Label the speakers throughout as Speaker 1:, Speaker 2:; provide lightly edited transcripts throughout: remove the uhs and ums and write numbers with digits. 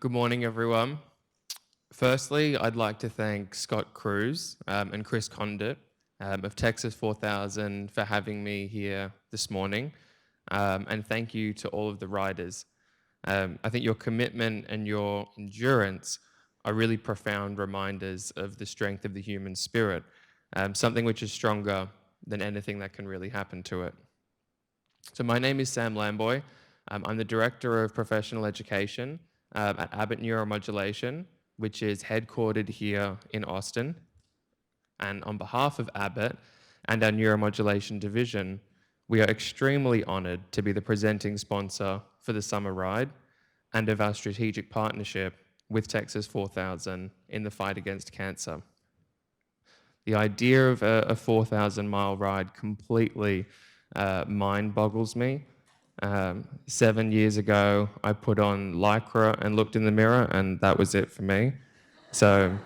Speaker 1: Good morning, everyone. Firstly, I'd like to thank Scott Cruz and Chris Condit of Texas 4000 for having me here this morning. And thank you to all of the riders. I think your commitment and your endurance are really profound reminders of the strength of the human spirit, something which is stronger than anything that can really happen to it. So my name is Sam Lambooy. I'm the Director of Professional Education at Abbott Neuromodulation, which is headquartered here in Austin. And on behalf of Abbott and our Neuromodulation division, we are extremely honored to be the presenting sponsor for the summer ride and of our strategic partnership with Texas 4000 in the fight against cancer. The idea of a 4,000-mile ride completely mind boggles me. 7 years ago, I put on Lycra and looked in the mirror, and that was it for me. So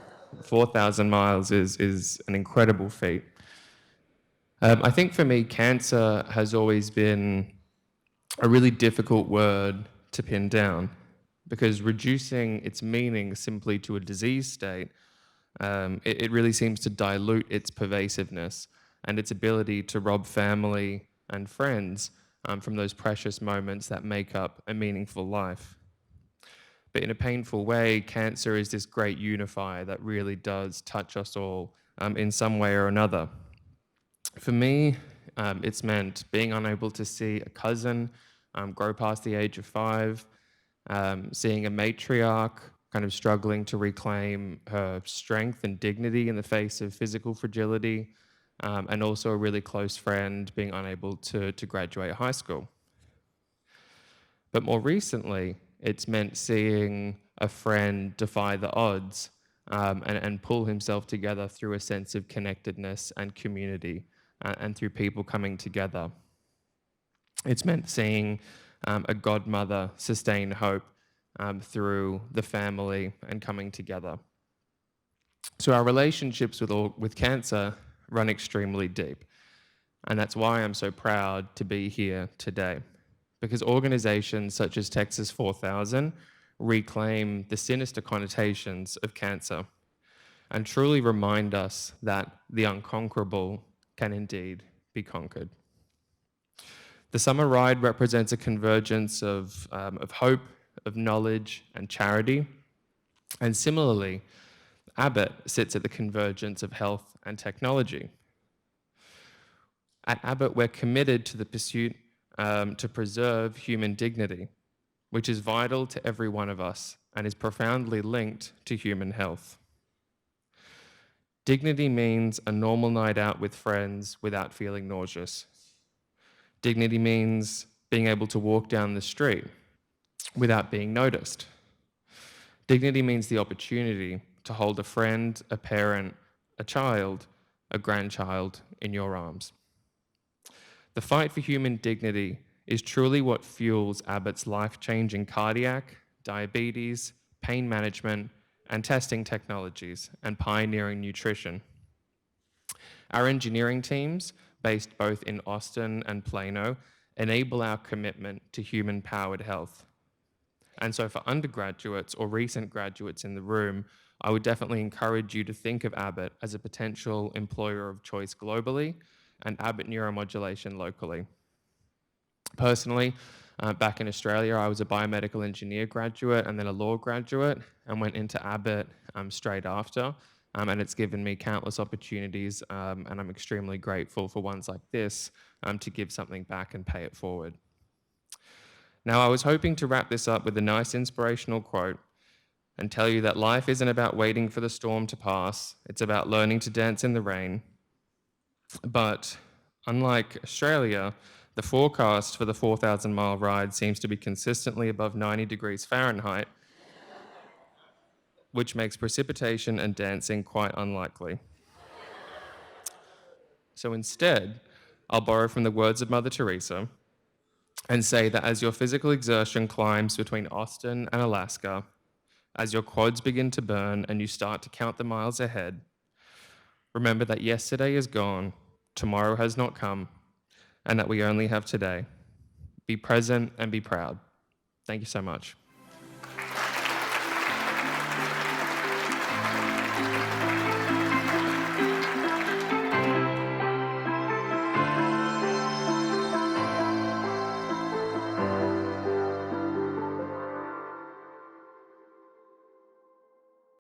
Speaker 1: 4,000 miles is an incredible feat. I think for me, cancer has always been a really difficult word to pin down because reducing its meaning simply to a disease state, it really seems to dilute its pervasiveness and its ability to rob family and friends from those precious moments that make up a meaningful life. But in a painful way, cancer is this great unifier that really does touch us all in some way or another. For me, it's meant being unable to see a cousin grow past the age of 5, seeing a matriarch kind of struggling to reclaim her strength and dignity in the face of physical fragility, and also a really close friend being unable to graduate high school. But more recently, it's meant seeing a friend defy the odds and pull himself together through a sense of connectedness and community and through people coming together. It's meant seeing a godmother sustain hope through the family and coming together. So our relationships with cancer run extremely deep. And that's why I'm so proud to be here today. Because organizations such as Texas 4000 reclaim the sinister connotations of cancer and truly remind us that the unconquerable can indeed be conquered. The summer ride represents a convergence of hope, of knowledge, and charity. And similarly, Abbott sits at the convergence of health and technology. At Abbott, we're committed to the pursuit to preserve human dignity, which is vital to every one of us and is profoundly linked to human health. Dignity means a normal night out with friends without feeling nauseous. Dignity means being able to walk down the street without being noticed. Dignity means the opportunity to hold a friend, a parent, a child, a grandchild in your arms. The fight for human dignity is truly what fuels Abbott's life-changing cardiac, diabetes, pain management, and testing technologies, and pioneering nutrition. Our engineering teams, based both in Austin and Plano, enable our commitment to human-powered health. And so for undergraduates or recent graduates in the room, I would definitely encourage you to think of Abbott as a potential employer of choice globally and Abbott Neuromodulation locally. Personally, back in Australia, I was a biomedical engineer graduate and then a law graduate and went into Abbott straight after. And it's given me countless opportunities, and I'm extremely grateful for ones like this to give something back and pay it forward. Now, I was hoping to wrap this up with a nice inspirational quote and tell you that life isn't about waiting for the storm to pass, it's about learning to dance in the rain. But unlike Australia, the forecast for the 4,000-mile ride seems to be consistently above 90 degrees Fahrenheit, which makes precipitation and dancing quite unlikely. So instead, I'll borrow from the words of Mother Teresa and say that as your physical exertion climbs between Austin and Alaska, as your quads begin to burn and you start to count the miles ahead, remember that yesterday is gone, tomorrow has not come, and that we only have today. Be present and be proud. Thank you so much.